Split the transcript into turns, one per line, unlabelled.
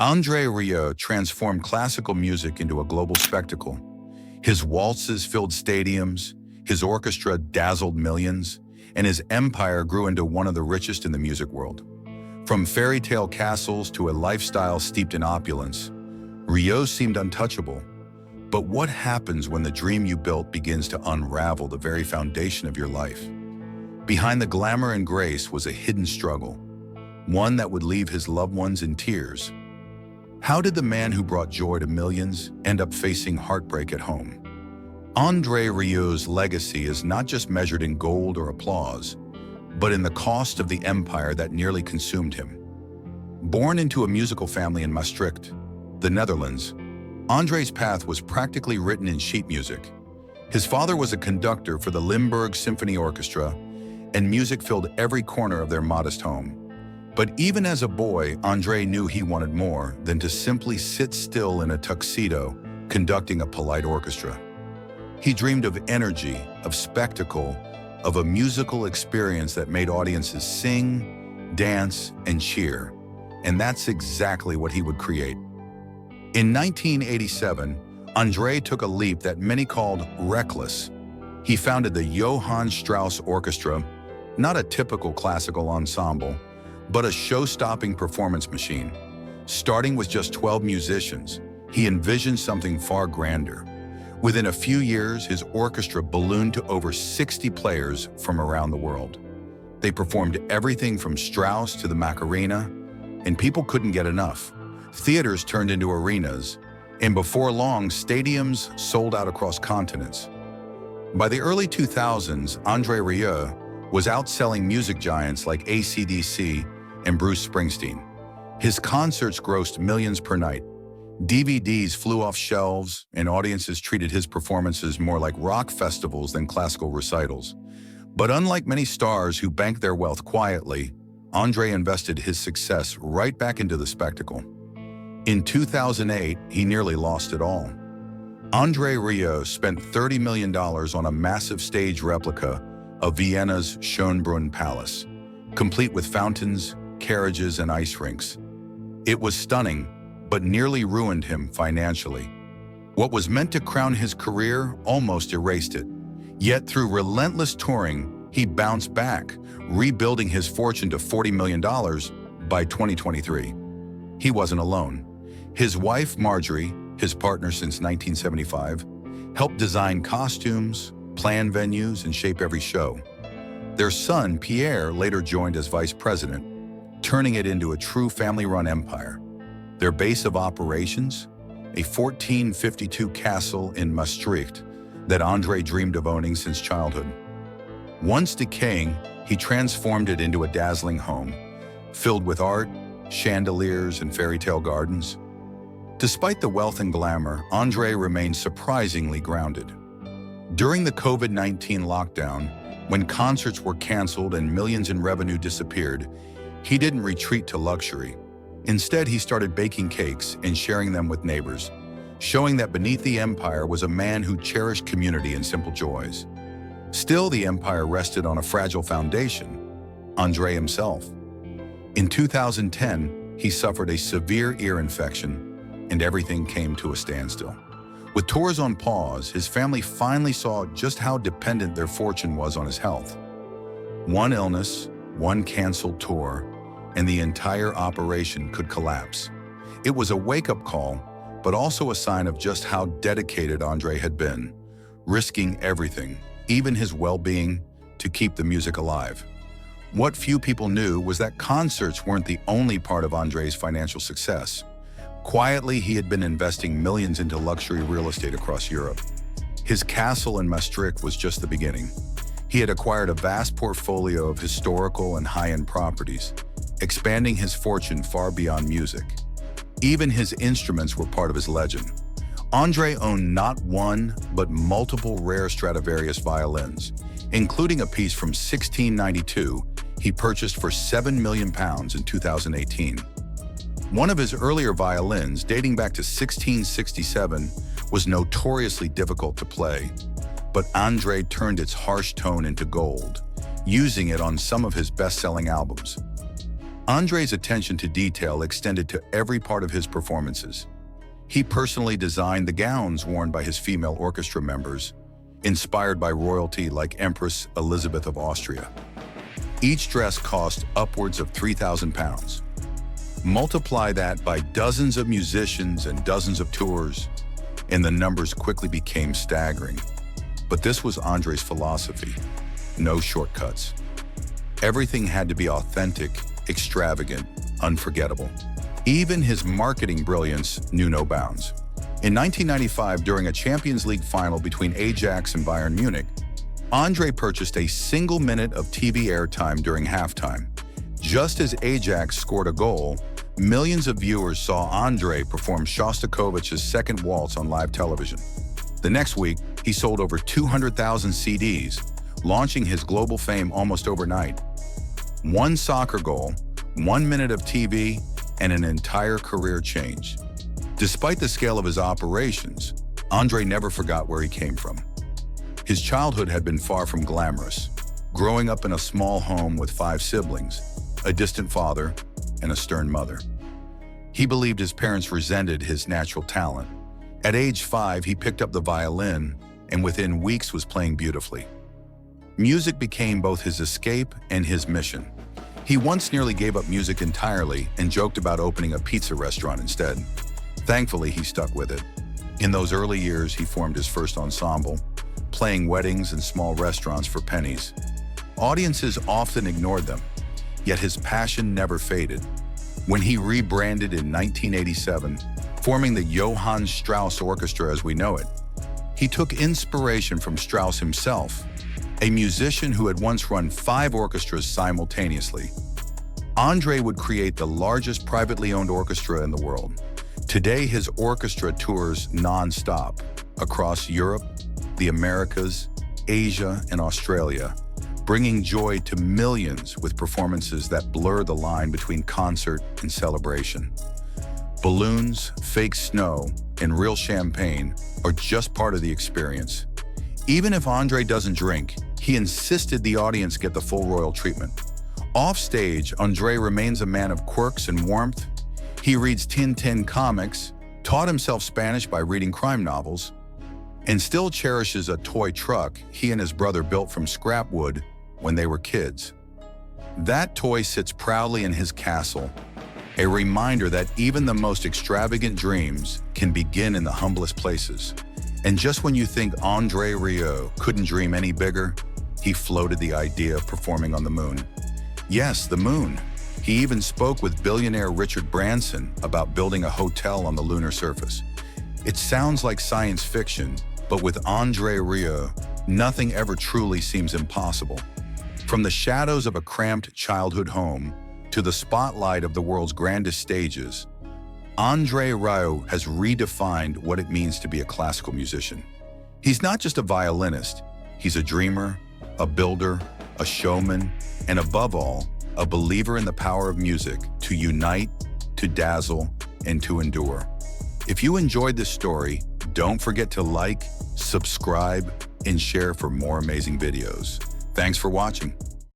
André Rieu transformed classical music into a global spectacle. His waltzes filled stadiums, his orchestra dazzled millions, and his empire grew into one of the richest in the music world. From fairy tale castles to a lifestyle steeped in opulence, Rieu seemed untouchable. But what happens when the dream you built begins to unravel the very foundation of your life? Behind the glamour and grace was a hidden struggle, one that would leave his loved ones in tears. How did the man who brought joy to millions end up facing heartbreak at home? André Rieu's legacy is not just measured in gold or applause, but in the cost of the empire that nearly consumed him. Born into a musical family in Maastricht, the Netherlands, André's path was practically written in sheet music. His father was a conductor for the Limburg Symphony Orchestra, and music filled every corner of their modest home. But even as a boy, André knew he wanted more than to simply sit still in a tuxedo, conducting a polite orchestra. He dreamed of energy, of spectacle, of a musical experience that made audiences sing, dance, and cheer. And that's exactly what he would create. In 1987, André took a leap that many called reckless. He founded the Johann Strauss Orchestra, not a typical classical ensemble, but a show-stopping performance machine. Starting with just 12 musicians, he envisioned something far grander. Within a few years, his orchestra ballooned to over 60 players from around the world. They performed everything from Strauss to the Macarena, and people couldn't get enough. Theaters turned into arenas, and before long, stadiums sold out across continents. By the early 2000s, André Rieu was outselling music giants like AC/DC and Bruce Springsteen. His concerts grossed millions per night. DVDs flew off shelves, and audiences treated his performances more like rock festivals than classical recitals. But unlike many stars who banked their wealth quietly, André invested his success right back into the spectacle. In 2008, he nearly lost it all. André Rieu spent $30 million on a massive stage replica of Vienna's Schönbrunn Palace, complete with fountains, carriages, and ice rinks. It was stunning, but nearly ruined him financially. What was meant to crown his career almost erased it. Yet through relentless touring, he bounced back, rebuilding his fortune to $40 million by 2023. He wasn't alone. His wife, Marjorie, his partner since 1975, helped design costumes, plan venues, and shape every show. Their son, Pierre, later joined as vice president, turning it into a true family-run empire. Their base of operations, a 1452 castle in Maastricht that André dreamed of owning since childhood. Once decaying, he transformed it into a dazzling home, filled with art, chandeliers, and fairy tale gardens. Despite the wealth and glamour, André remained surprisingly grounded. During the COVID-19 lockdown, when concerts were canceled and millions in revenue disappeared, he didn't retreat to luxury. Instead, he started baking cakes and sharing them with neighbors, showing that beneath the empire was a man who cherished community and simple joys. Still, the empire rested on a fragile foundation: André himself. In 2010, he suffered a severe ear infection, and everything came to a standstill. With tours on pause, his family finally saw just how dependent their fortune was on his health. One illness, one canceled tour, and the entire operation could collapse. It was a wake-up call, but also a sign of just how dedicated André had been, risking everything, even his well-being, to keep the music alive. What few people knew was that concerts weren't the only part of André's financial success. Quietly, he had been investing millions into luxury real estate across Europe. His castle in Maastricht was just the beginning. He had acquired a vast portfolio of historical and high-end properties, expanding his fortune far beyond music. Even his instruments were part of his legend. André owned not one, but multiple rare Stradivarius violins, including a piece from 1692 he purchased for £7 million in 2018. One of his earlier violins, dating back to 1667, was notoriously difficult to play, but André turned its harsh tone into gold, using it on some of his best-selling albums. André's attention to detail extended to every part of his performances. He personally designed the gowns worn by his female orchestra members, inspired by royalty like Empress Elizabeth of Austria. Each dress cost upwards of £3,000. Multiply that by dozens of musicians and dozens of tours, and the numbers quickly became staggering. But this was André's philosophy: no shortcuts. Everything had to be authentic, extravagant, unforgettable. Even his marketing brilliance knew no bounds. In 1995, during a Champions League final between Ajax and Bayern Munich, André purchased a single minute of TV airtime during halftime. Just as Ajax scored a goal, millions of viewers saw André perform Shostakovich's Second Waltz on live television. The next week, he sold over 200,000 CDs, launching his global fame almost overnight. One soccer goal, 1 minute of TV, and an entire career change. Despite the scale of his operations, André never forgot where he came from. His childhood had been far from glamorous, growing up in a small home with 5 siblings, a distant father, and a stern mother. He believed his parents resented his natural talent. At age 5, he picked up the violin and within weeks was playing beautifully. Music became both his escape and his mission. He once nearly gave up music entirely and joked about opening a pizza restaurant instead. Thankfully, he stuck with it. In those early years, he formed his first ensemble, playing weddings and small restaurants for pennies. Audiences often ignored them, yet his passion never faded. When he rebranded in 1987, forming the Johann Strauss Orchestra as we know it, he took inspiration from Strauss himself, a musician who had once run 5 orchestras simultaneously. André would create the largest privately owned orchestra in the world. Today, his orchestra tours non-stop across Europe, the Americas, Asia, and Australia, bringing joy to millions with performances that blur the line between concert and celebration. Balloons, fake snow, and real champagne are just part of the experience. Even if André doesn't drink, he insisted the audience get the full royal treatment. Off stage, André remains a man of quirks and warmth. He reads Tintin comics, taught himself Spanish by reading crime novels, and still cherishes a toy truck he and his brother built from scrap wood when they were kids. That toy sits proudly in his castle, a reminder that even the most extravagant dreams can begin in the humblest places. And just when you think André Rieu couldn't dream any bigger, he floated the idea of performing on the moon. Yes, the moon. He even spoke with billionaire Richard Branson about building a hotel on the lunar surface. It sounds like science fiction, but with André Rieu, nothing ever truly seems impossible. From the shadows of a cramped childhood home to the spotlight of the world's grandest stages, André Rieu has redefined what it means to be a classical musician. He's not just a violinist, he's a dreamer, a builder, a showman, and above all, a believer in the power of music to unite, to dazzle, and to endure. If you enjoyed this story, don't forget to like, subscribe, and share for more amazing videos. Thanks for watching.